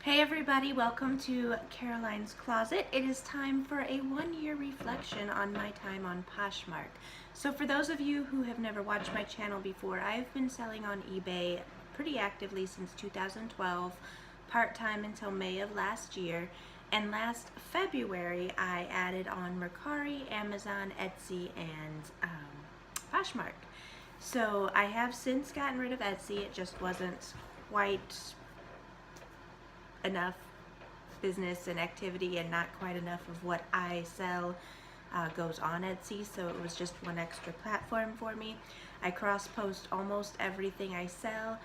Hey everybody, welcome to Caroline's Closet. It is time for a 1-year reflection on my time on Poshmark. So for those of you who have never watched my channel before, I've been selling on eBay pretty actively since 2012, part-time until May of last year. And last February, I added on Mercari, Amazon, Etsy, and Poshmark. So I have since gotten rid of Etsy. It just wasn't quite enough business and activity and not quite enough of what I sell goes on Etsy, so it was just one extra platform for me. I cross-post almost everything I sell.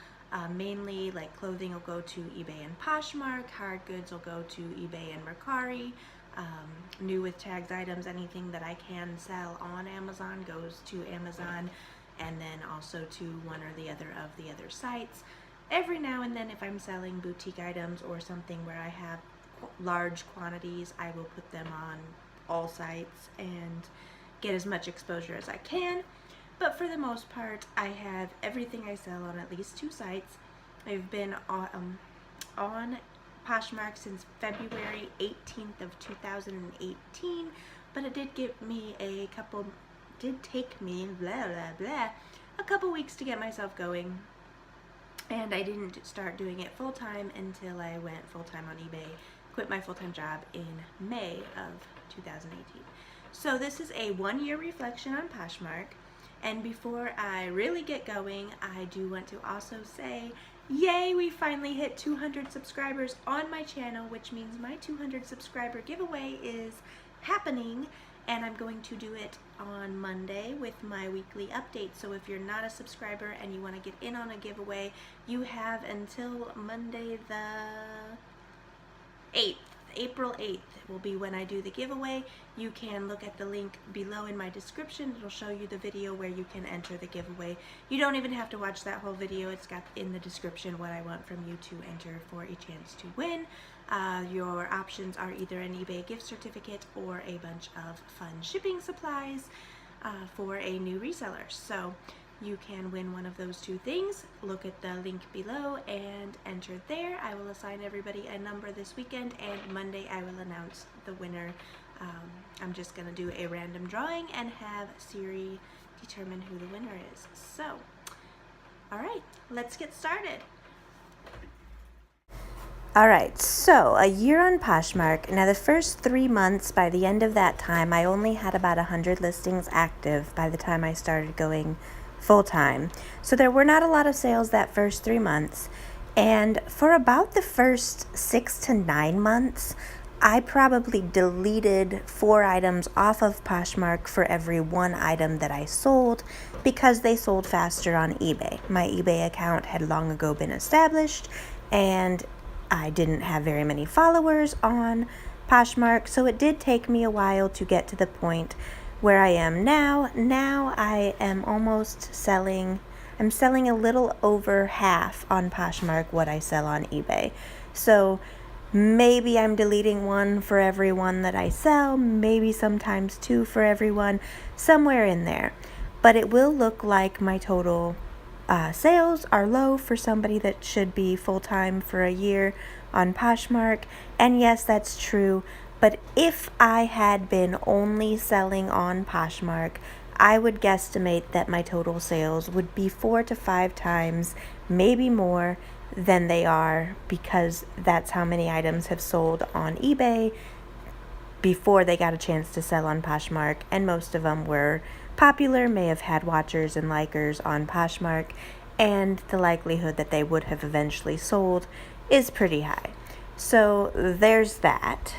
Mainly like clothing will go to eBay and Poshmark, hard goods will go to eBay and Mercari, new with tags items, anything that I can sell on Amazon goes to Amazon, and then also to one or the other of the other sites. Every now and then, if I'm selling boutique items or something where I have large quantities, I will put them on all sites and get as much exposure as I can. But for the most part, I have everything I sell on at least 2 sites. I've been on Poshmark since February 18th of 2018, but it did take me a couple weeks to get myself going. And I didn't start doing it full-time until I went full-time on eBay, quit my full-time job in May of 2018. So this is a 1-year reflection on Poshmark. And before I really get going, I do want to also say, yay, we finally hit 200 subscribers on my channel, which means my 200 subscriber giveaway is happening. And I'm going to do it on Monday with my weekly update. So if you're not a subscriber and you want to get in on a giveaway, you have until Monday the 8th. April 8th will be when I do the giveaway. You can look at the link below in my description. It'll show you the video where you can enter the giveaway. You don't even have to watch that whole video. It's got in the description what I want from you to enter for a chance to win. Your options are either an eBay gift certificate or a bunch of fun shipping supplies for a new reseller. So you can win one of those 2 things. Look at the link below and enter there. I will assign everybody a number this weekend, and Monday I will announce the winner. I'm just going to do a random drawing and have Siri determine who the winner is. So, alright, let's get started. Alright, so a year on Poshmark. Now the first 3 months, by the end of that time, I only had about 100 listings active by the time I started going full-time. So there were not a lot of sales that first 3 months. And for about the first 6 to 9 months, I probably deleted 4 items off of Poshmark for every 1 item that I sold because they sold faster on eBay. My eBay account had long ago been established, and I didn't have very many followers on Poshmark, so it did take me a while to get to the point where I am now. Now I am almost selling, I'm selling a little over half on Poshmark what I sell on eBay. So maybe I'm deleting 1 for every 1 that I sell, maybe sometimes 2 for every 1, somewhere in there. But it will look like my total sales are low for somebody that should be full-time for a year on Poshmark. And yes, that's true. But if I had been only selling on Poshmark, I would guesstimate that my total sales would be 4 to 5 times, maybe more, than they are, because that's how many items have sold on eBay before they got a chance to sell on Poshmark, and most of them were popular, may have had watchers and likers on Poshmark, and the likelihood that they would have eventually sold is pretty high. So there's that.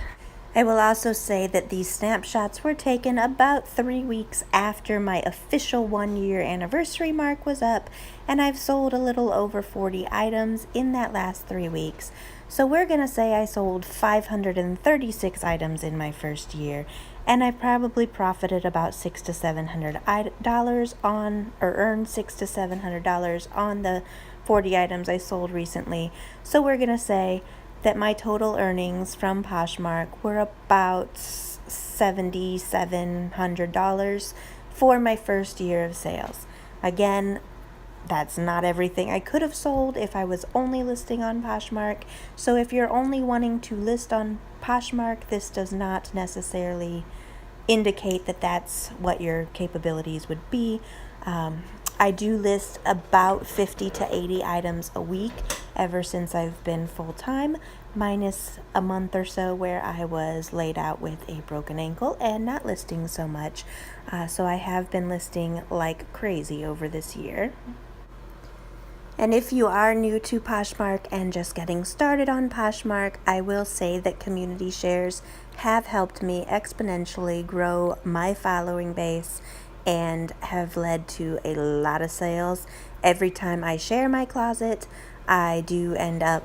I will also say that these snapshots were taken about 3 weeks after my official 1-year anniversary mark was up, and I've sold a little over 40 items in that last 3 weeks. So we're going to say I sold 536 items in my first year, and I probably profited about $600 to $700 on, or earned $600 to $700 on the 40 items I sold recently. So we're going to say that my total earnings from Poshmark were about $7,700 for my first year of sales. Again, That's not everything I could have sold if I was only listing on Poshmark. So if you're only wanting to list on Poshmark, this does not necessarily indicate that that's what your capabilities would be. I do list about 50 to 80 items a week ever since I've been full-time, minus a month or so where I was laid out with a broken ankle and not listing so much. So I have been listing like crazy over this year. And if you are new to Poshmark and just getting started on Poshmark, I will say that community shares have helped me exponentially grow my following base and have led to a lot of sales. Every time I share my closet, I do end up,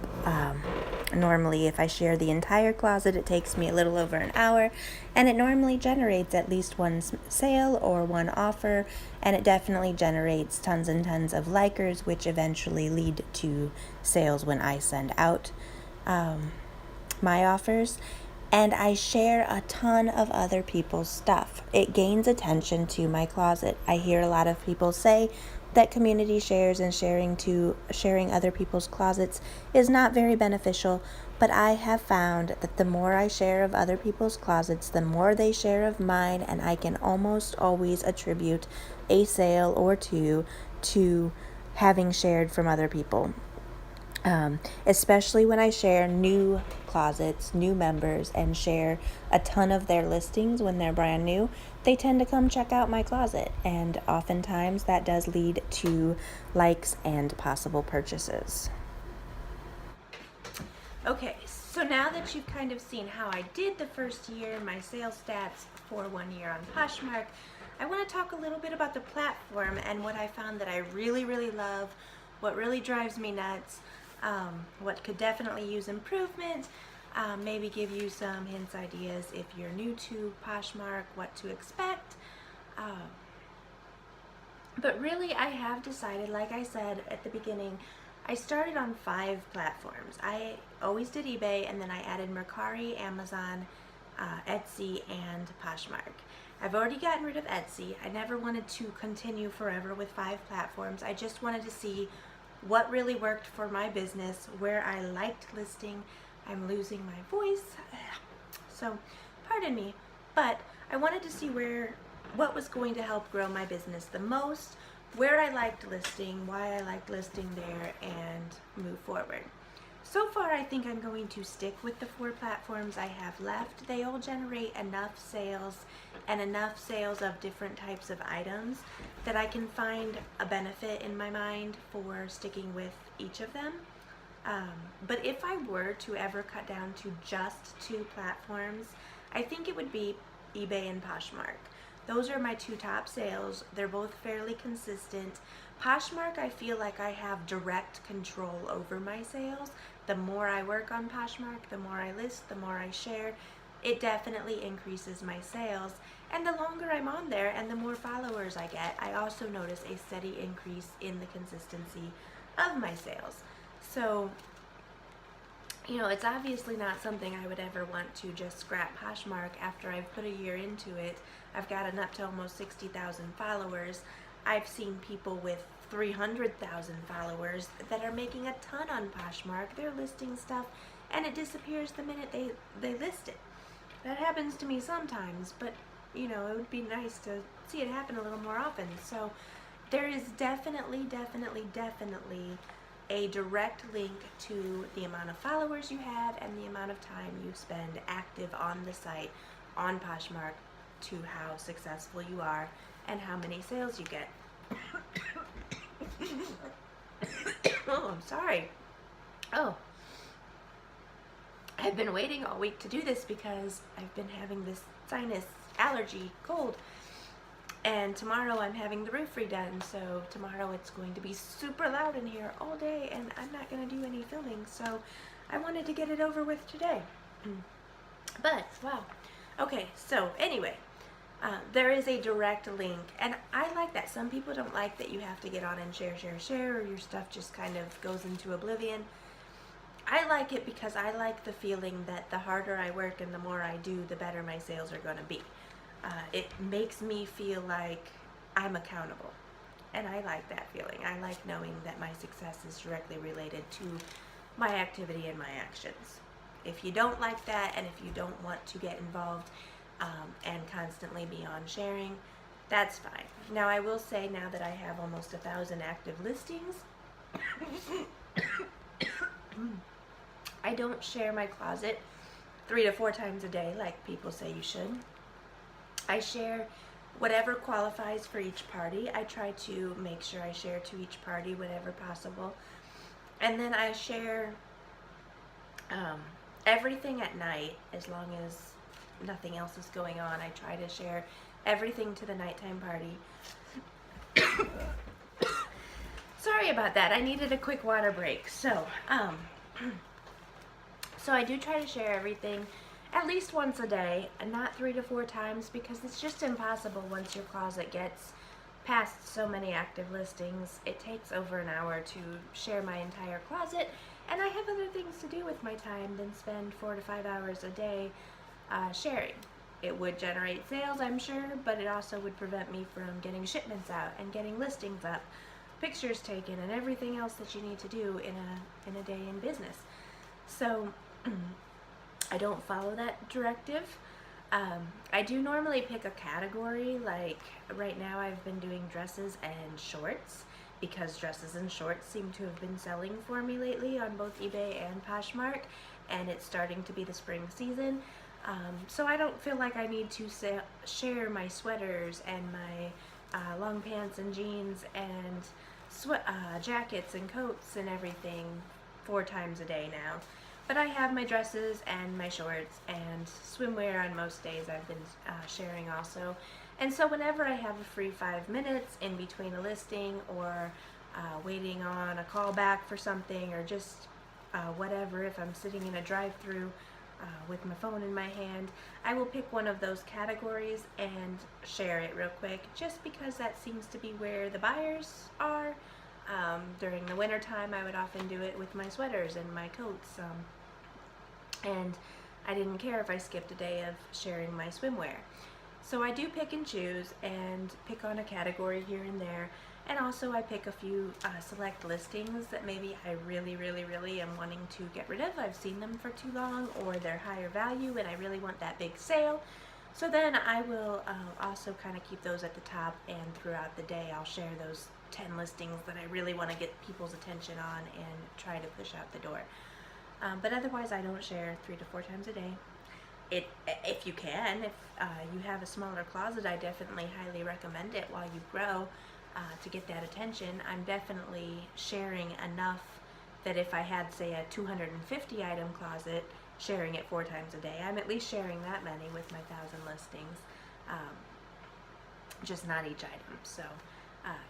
normally if I share the entire closet, it takes me a little over an hour, and it normally generates at least one sale or one offer, and it definitely generates tons and tons of likers, which eventually lead to sales when I send out my offers. And I share a ton of other people's stuff. It gains attention to my closet. I hear a lot of people say that community shares and sharing other people's closets is not very beneficial, but I have found that the more I share of other people's closets, the more they share of mine, and I can almost always attribute a sale or two to having shared from other people. Especially when I share new closets, new members, and share a ton of their listings when they're brand new, they tend to come check out my closet, and oftentimes that does lead to likes and possible purchases. Okay, so now that you've kind of seen how I did the first year, my sales stats for 1 year on Poshmark, I want to talk a little bit about the platform and what I found that I really, really love, what really drives me nuts, what could definitely use improvement, maybe give you some hints, ideas if you're new to Poshmark, what to expect. But really, I have decided, like I said at the beginning, I started on 5 platforms. I always did eBay, and then I added Mercari, Amazon, Etsy, and Poshmark. I've already gotten rid of Etsy. I never wanted to continue forever with 5 platforms. I just wanted to see what really worked for my business, where I liked listing. I'm losing my voice, so pardon me, but I wanted to see what was going to help grow my business the most, where I liked listing, why I liked listing there, and move forward. So far, I think I'm going to stick with the 4 platforms I have left. They all generate enough sales and enough sales of different types of items that I can find a benefit in my mind for sticking with each of them. But if I were to ever cut down to just 2 platforms, I think it would be eBay and Poshmark. Those are my 2 top sales. They're both fairly consistent. Poshmark, I feel like I have direct control over my sales. The more I work on Poshmark, the more I list, the more I share, it definitely increases my sales. And the longer I'm on there and the more followers I get, I also notice a steady increase in the consistency of my sales. So, it's obviously not something I would ever want to just scrap Poshmark after I've put a year into it. I've gotten up to almost 60,000 followers. I've seen people with 300,000 followers that are making a ton on Poshmark. They're listing stuff and it disappears the minute they list it. That happens to me sometimes, but it would be nice to see it happen a little more often. So there is definitely a direct link to the amount of followers you have and the amount of time you spend active on the site on Poshmark to how successful you are and how many sales you get. Oh, I'm sorry. Oh, I've been waiting all week to do this because I've been having this sinus allergy cold. And tomorrow I'm having the roof redone, so tomorrow it's going to be super loud in here all day, and I'm not going to do any filming, so I wanted to get it over with today. But, wow. Okay, so anyway, there is a direct link, and I like that. Some people don't like that you have to get on and share, or your stuff just kind of goes into oblivion. I like it because I like the feeling that the harder I work and the more I do, the better my sales are going to be. It makes me feel like I'm accountable. And I like that feeling. I like knowing that my success is directly related to my activity and my actions. If you don't like that, and if you don't want to get involved and constantly be on sharing, that's fine. Now I will say, now that I have almost 1,000 active listings, I don't share my closet 3 to 4 times a day like people say you should. I share whatever qualifies for each party. I try to make sure I share to each party whenever possible. And then I share everything at night, as long as nothing else is going on. I try to share everything to the nighttime party. Sorry about that. I needed a quick water break. So I do try to share everything at least once a day, and not 3 to 4 times, because it's just impossible once your closet gets past so many active listings. It takes over an hour to share my entire closet, and I have other things to do with my time than spend 4 to 5 hours a day sharing. It would generate sales, I'm sure, but it also would prevent me from getting shipments out and getting listings up, pictures taken, and everything else that you need to do in a day in business. So I don't follow that directive. I do normally pick a category. Like right now I've been doing dresses and shorts, because dresses and shorts seem to have been selling for me lately on both eBay and Poshmark, and it's starting to be the spring season. So I don't feel like I need to share my sweaters and my long pants and jeans and jackets and coats and everything 4 times a day now. But I have my dresses and my shorts and swimwear on most days I've been sharing also. And so whenever I have a free 5 minutes in between a listing, or waiting on a call back for something, or just whatever, if I'm sitting in a drive-through with my phone in my hand, I will pick one of those categories and share it real quick, just because that seems to be where the buyers are. During the winter time, I would often do it with my sweaters and my coats, and I didn't care if I skipped a day of sharing my swimwear. So I do pick and choose and pick on a category here and there, and also I pick a few select listings that maybe I really am wanting to get rid of. I've seen them for too long, or they're higher value and I really want that big sale. So then I will also kind of keep those at the top, and throughout the day I'll share those 10 listings that I really want to get people's attention on and try to push out the door. But otherwise I don't share 3 to 4 times a day. If you can, if you have a smaller closet, I definitely highly recommend it while you grow, to get that attention. I'm definitely sharing enough that if I had, say, a 250 item closet, sharing it 4 times a day, I'm at least sharing that many with my 1,000 listings, just not each item. So,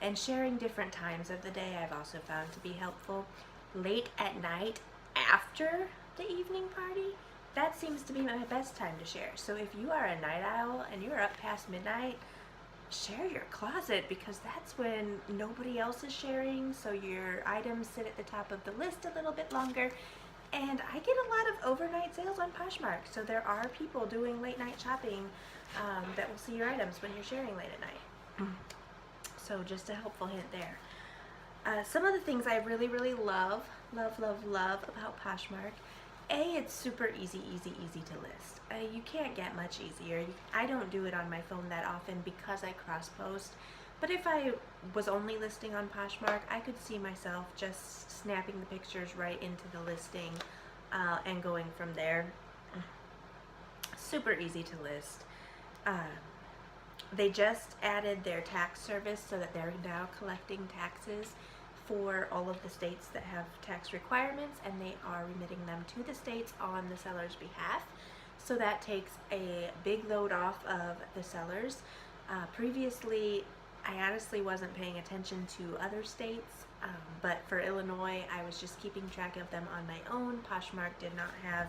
and sharing different times of the day I've also found to be helpful. Late at night after the evening party, that seems to be my best time to share. So if you are a night owl and you're up past midnight, share your closet, because that's when nobody else is sharing, so your items sit at the top of the list a little bit longer. And I get a lot of overnight sales on Poshmark, so there are people doing late night shopping that will see your items when you're sharing late at night. So just a helpful hint there. Some of the things I really love about Poshmark: A, it's super easy to list. You can't get much easier. I don't do it on my phone that often because I cross-post, but if I was only listing on Poshmark, I could see myself just snapping the pictures right into the listing and going from there. Super easy to list. They just added their tax service so that they're now collecting taxes for all of the states that have tax requirements, and they are remitting them to the states on the seller's behalf. So that takes a big load off of the sellers. Previously, I honestly wasn't paying attention to other states, but for Illinois, I was just keeping track of them on my own. Poshmark did not have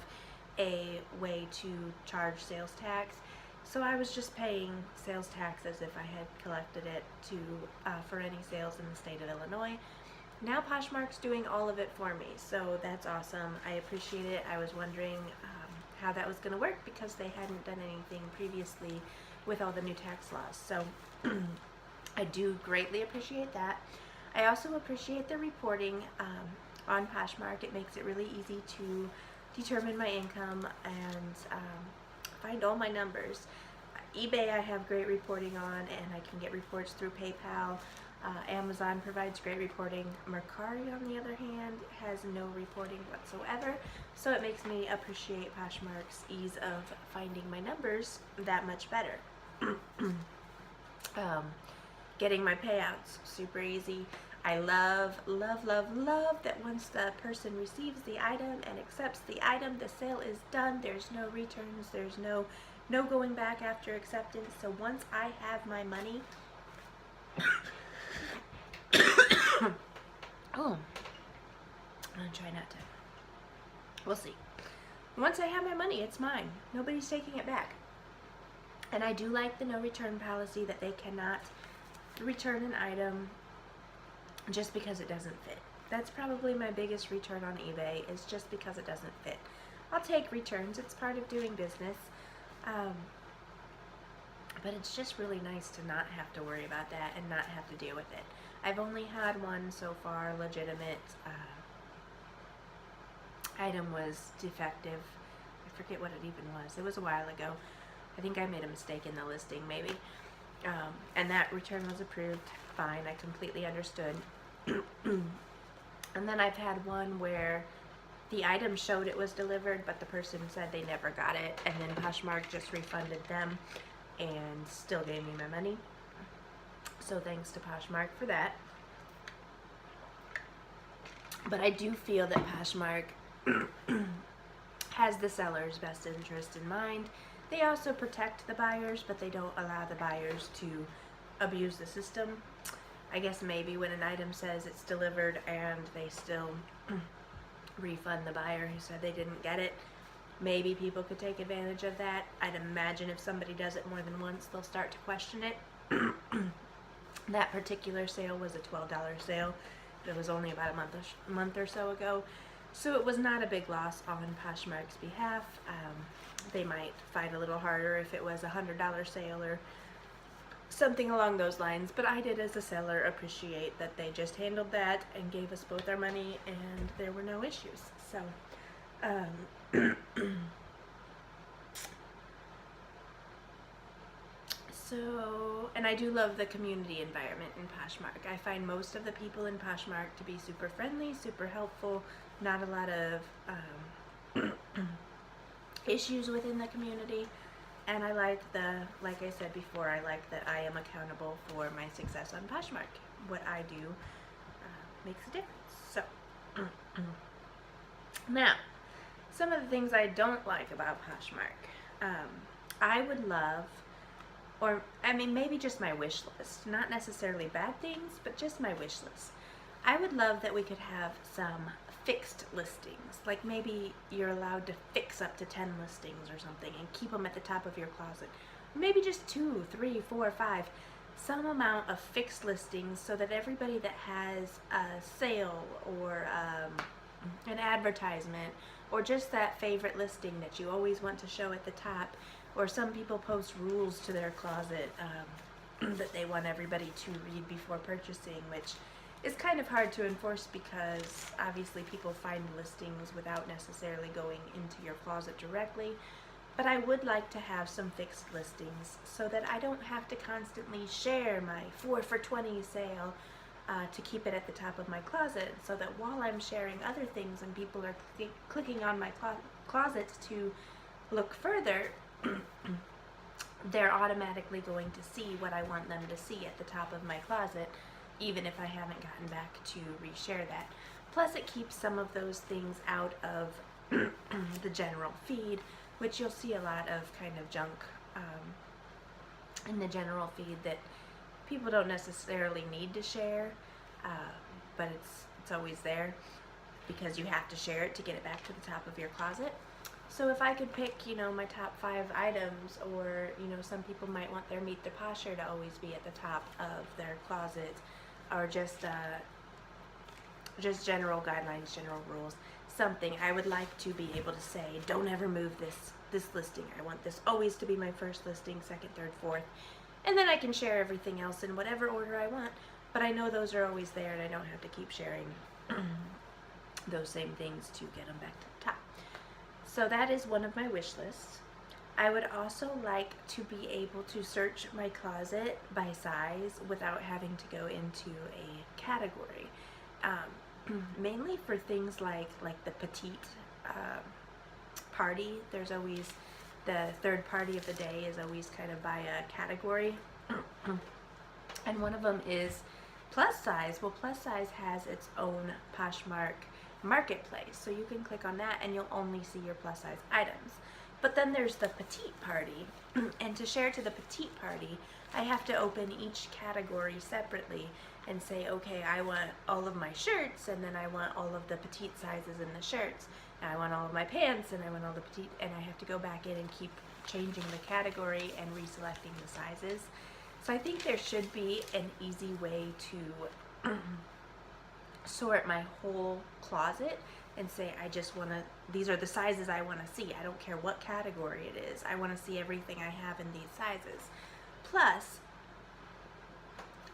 a way to charge sales tax, so I was just paying sales tax as if I had collected it for any sales in the state of Illinois. Now Poshmark's doing all of it for me, so that's awesome. I appreciate it. I was wondering how that was going to work, because they hadn't done anything previously with all the new tax laws. So I do greatly appreciate that. I also appreciate the reporting on Poshmark. It makes it really easy to determine my income and find all my numbers. eBay I have great reporting on, and I can get reports through PayPal. Amazon provides great reporting. Mercari, on the other hand, has no reporting whatsoever, so it makes me appreciate Poshmark's ease of finding my numbers that much better. Getting my payouts, super easy. I love, love, love, love that once the person receives the item and accepts the item, the sale is done. There's no returns, there's no going back after acceptance. So once I have my money, oh, I'm gonna try not to. We'll see. Once I have my money, it's mine. Nobody's taking it back. And I do like the no return policy, that they cannot return an item just because it doesn't fit. That's probably my biggest return on eBay, is just because it doesn't fit. I'll take returns, it's part of doing business. But it's just really nice to not have to worry about that and not have to deal with it. I've only had one so far legitimate item was defective. I forget what it even was. It was a while ago. I think I made a mistake in the listing maybe. And that return was approved. Fine, I completely understood. And then I've had one where the item showed it was delivered, but the person said they never got it, and then Poshmark just refunded them and still gave me my money. So thanks to Poshmark for that. But I do feel that Poshmark has the seller's best interest in mind. They also protect the buyers, but they don't allow the buyers to abuse the system. I guess maybe when an item says it's delivered and they still refund the buyer who said they didn't get it, maybe people could take advantage of that. I'd imagine if somebody does it more than once, they'll start to question it. That particular sale was a $12 sale. It was only about a month or so ago, so it was not a big loss on Poshmark's behalf. They might fight a little harder if it was a $100 sale or something along those lines, but I did, as a seller, appreciate that they just handled that and gave us both our money and there were no issues. So and I do love the community environment in Poshmark. I find most of the people in Poshmark to be super friendly, super helpful, not a lot of issues within the community. And I like like I said before, I like that I am accountable for my success on Poshmark. What I do makes a difference. So, now, some of the things I don't like about Poshmark. I would love, or I mean maybe just my wish list, not necessarily bad things, but just my wish list. I would love that we could have some fixed listings, like maybe you're allowed to fix up to 10 listings or something and keep them at the top of your closet. Maybe just 2, 3, 4, 5, some amount of fixed listings, so that everybody that has a sale or an advertisement, or just that favorite listing that you always want to show at the top, or some people post rules to their closet that they want everybody to read before purchasing, which is kind of hard to enforce because obviously people find listings without necessarily going into your closet directly. But I would like to have some fixed listings so that I don't have to constantly share my 4 for $20 sale to keep it at the top of my closet, so that while I'm sharing other things and people are clicking on my closet to look further, they're automatically going to see what I want them to see at the top of my closet, even if I haven't gotten back to reshare that. Plus it keeps some of those things out of the general feed, which you'll see a lot of kind of junk in the general feed that people don't necessarily need to share, but it's always there because you have to share it to get it back to the top of your closet. So if I could pick, my top 5 items, or, some people might want their Meet the Posher to always be at the top of their closet, or just general guidelines, general rules, something. I would like to be able to say, don't ever move this listing. I want this always to be my first listing, second, third, fourth. And then I can share everything else in whatever order I want, but I know those are always there and I don't have to keep sharing those same things to get them back to the top. So that is one of my wish lists. I would also like to be able to search my closet by size without having to go into a category. Mainly for things like the petite party. There's always the third party of the day is always kind of by a category. And one of them is plus size. Well, plus size has its own Poshmark marketplace, so you can click on that and you'll only see your plus size items. But then there's the petite party, and to share to the petite party, I have to open each category separately and say, okay, I want all of my shirts, and then I want all of the petite sizes in the shirts, and I want all of my pants, and I want all the petite, and I have to go back in and keep changing the category and reselecting the sizes. So I think there should be an easy way to sort my whole closet and say, I just want to, these are the sizes I want to see. I don't care what category it is. I want to see everything I have in these sizes. Plus,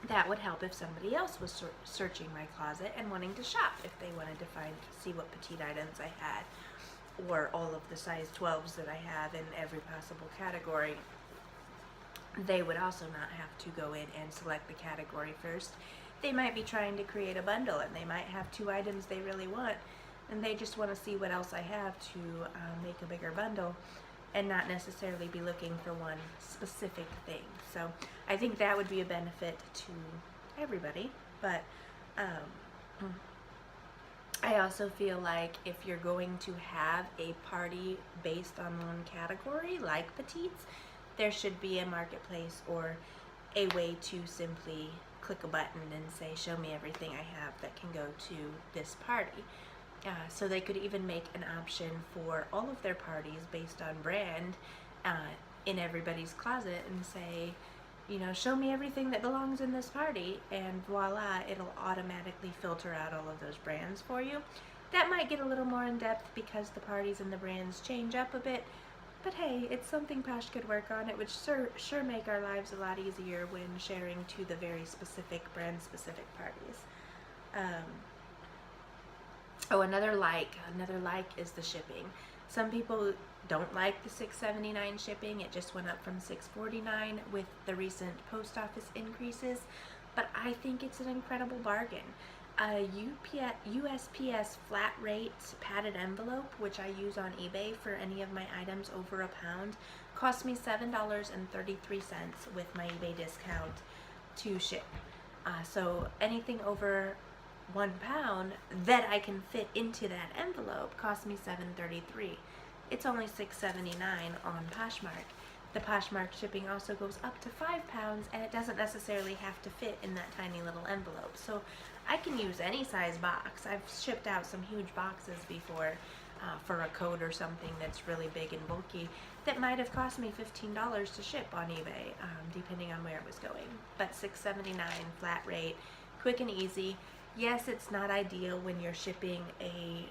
that would help if somebody else was searching my closet and wanting to shop, if they wanted to see what petite items I had, or all of the size 12s that I have in every possible category. They would also not have to go in and select the category first. They might be trying to create a bundle and they might have 2 items they really want, and they just want to see what else I have to make a bigger bundle and not necessarily be looking for one specific thing. So I think that would be a benefit to everybody. But I also feel like if you're going to have a party based on one category, like petites, there should be a marketplace or a way to simply click a button and say, show me everything I have that can go to this party. So they could even make an option for all of their parties based on brand in everybody's closet and say, you know, show me everything that belongs in this party, and voila, it'll automatically filter out all of those brands for you. That might get a little more in depth because the parties and the brands change up a bit, but hey, it's something Posh could work on. It would sure make our lives a lot easier when sharing to the very specific brand-specific parties. Oh, another like is the shipping. Some people don't like the $6.79 shipping. It just went up from $6.49 with the recent post office increases, but I think it's an incredible bargain. A USPS flat rate padded envelope, which I use on eBay for any of my items over £1, cost me $7.33 with my eBay discount to ship. So anything over £1 that I can fit into that envelope costs me $7.33. It's only $6.79 on Poshmark. The Poshmark shipping also goes up to £5, and it doesn't necessarily have to fit in that tiny little envelope. So I can use any size box. I've shipped out some huge boxes before for a coat or something that's really big and bulky that might have cost me $15 to ship on eBay, depending on where it was going. But $6.79 flat rate, quick and easy. Yes, it's not ideal when you're shipping a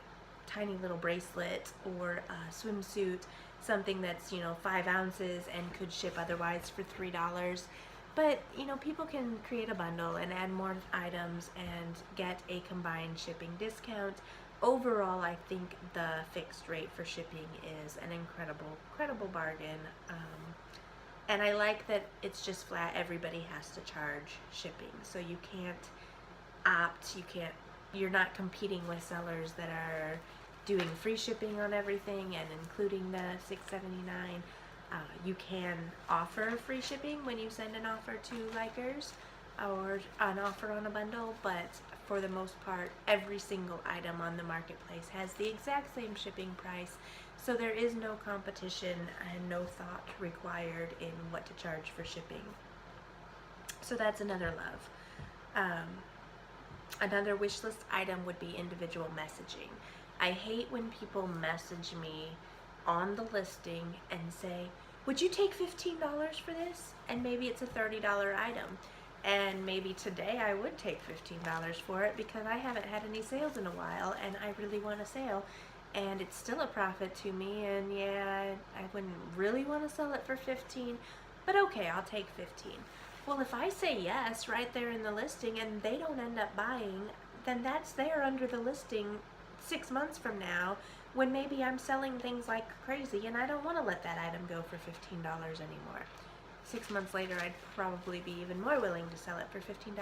tiny little bracelet or a swimsuit, something that's, 5 ounces and could ship otherwise for $3. But, people can create a bundle and add more items and get a combined shipping discount. Overall, I think the fixed rate for shipping is an incredible bargain. And I like that it's just flat. Everybody has to charge shipping. So you can't opt, you're not competing with sellers that are doing free shipping on everything and including the $6.79. You can offer free shipping when you send an offer to likers or an offer on a bundle, but for the most part, every single item on the marketplace has the exact same shipping price, so there is no competition and no thought required in what to charge for shipping. So that's another love. Another wish list item would be individual messaging. I hate when people message me on the listing and say, would you take $15 for this? And maybe it's a $30 item. And maybe today I would take $15 for it because I haven't had any sales in a while and I really want a sale. And it's still a profit to me, and yeah, I wouldn't really want to sell it for $15, but okay, I'll take 15. Well, if I say yes right there in the listing and they don't end up buying, then that's there under the listing 6 months from now, when maybe I'm selling things like crazy and I don't want to let that item go for $15 anymore. 6 months later, I'd probably be even more willing to sell it for $15.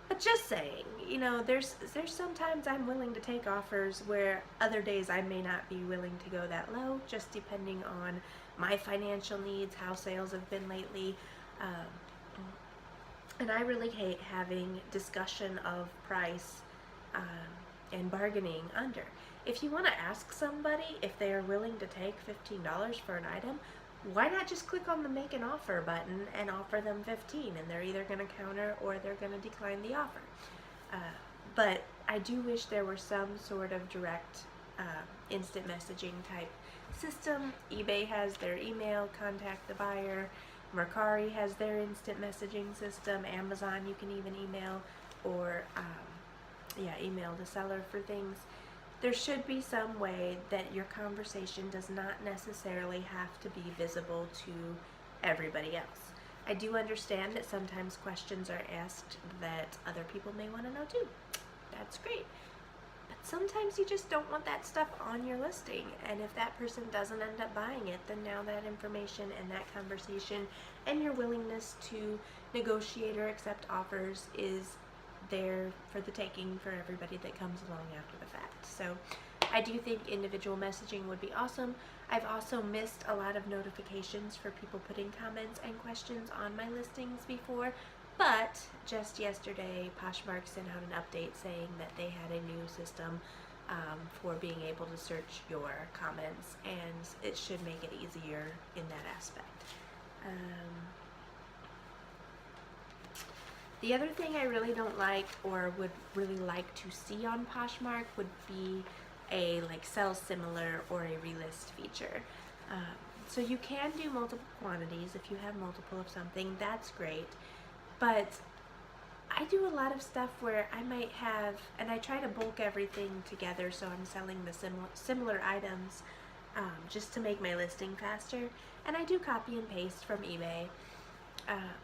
But just saying, you know, there's sometimes I'm willing to take offers where other days I may not be willing to go that low, just depending on my financial needs, how sales have been lately. And I really hate having discussion of price and bargaining under. If you want to ask somebody if they are willing to take $15 for an item, why not just click on the make an offer button and offer them 15, and they're either going to counter or they're going to decline the offer. But I do wish there were some sort of direct instant messaging type system. eBay has their email, contact the buyer. Mercari has their instant messaging system. Amazon, you can even email, or email the seller for things. There should be some way that your conversation does not necessarily have to be visible to everybody else. I do understand that sometimes questions are asked that other people may want to know too. That's great. But sometimes you just don't want that stuff on your listing, and if that person doesn't end up buying it, then now that information and that conversation and your willingness to negotiate or accept offers is there for the taking for everybody that comes along after the fact. So I do think individual messaging would be awesome. I've also missed a lot of notifications for people putting comments and questions on my listings before, but just yesterday Poshmark sent out an update saying that they had a new system for being able to search your comments, and it should make it easier in that aspect. The other thing I really don't like, or would really like to see on Poshmark, would be a like sell similar or a relist feature. So you can do multiple quantities if you have multiple of something, that's great. But I do a lot of stuff where I might have, and I try to bulk everything together so I'm selling the similar items just to make my listing faster. And I do copy and paste from eBay.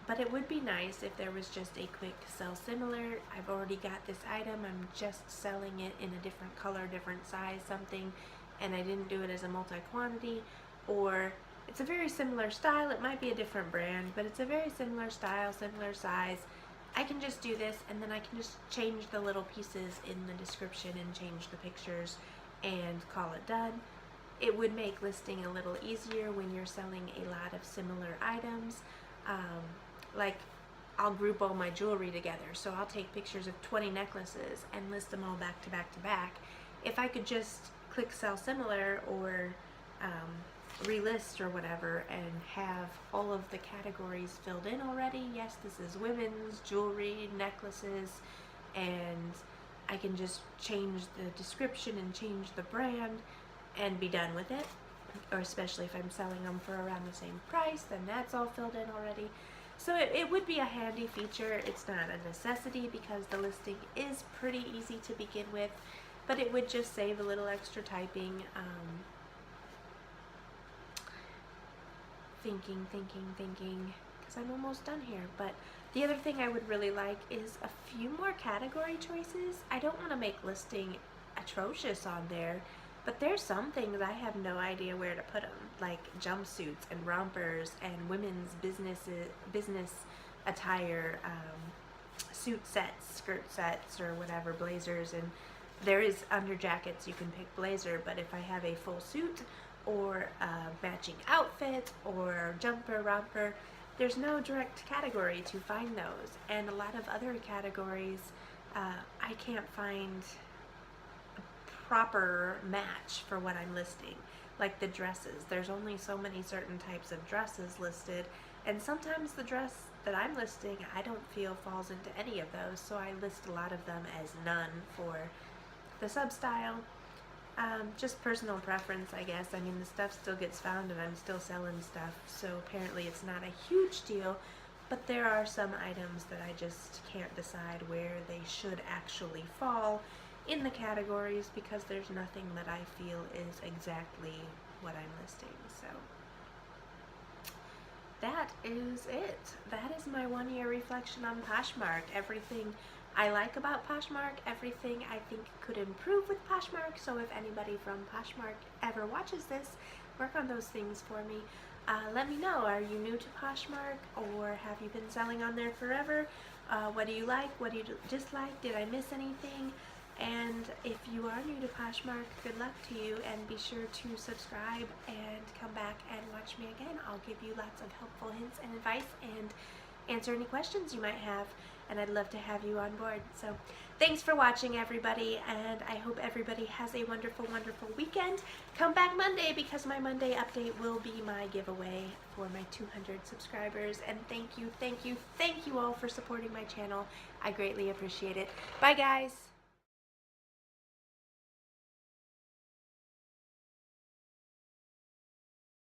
But it would be nice if there was just a quick sell similar. I've already got this item, I'm just selling it in a different color, different size, something, and I didn't do it as a multi-quantity. Or it's a very similar style, it might be a different brand, but it's a very similar style, similar size. I can just do this, and then I can just change the little pieces in the description and change the pictures and call it done. It would make listing a little easier when you're selling a lot of similar items. Like I'll group all my jewelry together, so I'll take pictures of 20 necklaces and list them all back to back to back. If I could just click sell similar or relist or whatever and have all of the categories filled in already, yes, this is women's jewelry, necklaces, and I can just change the description and change the brand and be done with it. Or especially if I'm selling them for around the same price, then that's all filled in already. So it would be a handy feature. It's not a necessity because the listing is pretty easy to begin with, but it would just save a little extra typing. Thinking, because I'm almost done here. But the other thing I would really like is a few more category choices. I don't want to make listing atrocious on there, but there's some things I have no idea where to put them, like jumpsuits and rompers and women's business attire, suit sets, skirt sets, or whatever, blazers. And there is under jackets you can pick blazer, but if I have a full suit or a matching outfit or jumper, romper, there's no direct category to find those. And a lot of other categories I can't find proper match for what I'm listing. Like the dresses, there's only so many certain types of dresses listed, and sometimes the dress that I'm listing I don't feel falls into any of those, so I list a lot of them as none for the sub-style. Just personal preference, I guess. I mean, the stuff still gets found and I'm still selling stuff, so apparently it's not a huge deal, but there are some items that I just can't decide where they should actually fall in the categories because there's nothing that I feel is exactly what I'm listing. So that is it. That is my 1 year reflection on Poshmark. Everything I like about Poshmark, everything I think could improve with Poshmark. So if anybody from Poshmark ever watches this, work on those things for me. Let me know, are you new to Poshmark, or have you been selling on there forever? What do you like? What do you dislike? Did I miss anything? And if you are new to Poshmark, good luck to you, and be sure to subscribe and come back and watch me again. I'll give you lots of helpful hints and advice and answer any questions you might have, and I'd love to have you on board. So thanks for watching, everybody, and I hope everybody has a wonderful, wonderful weekend. Come back Monday, because my Monday update will be my giveaway for my 200 subscribers. And thank you all for supporting my channel. I greatly appreciate it. Bye, guys.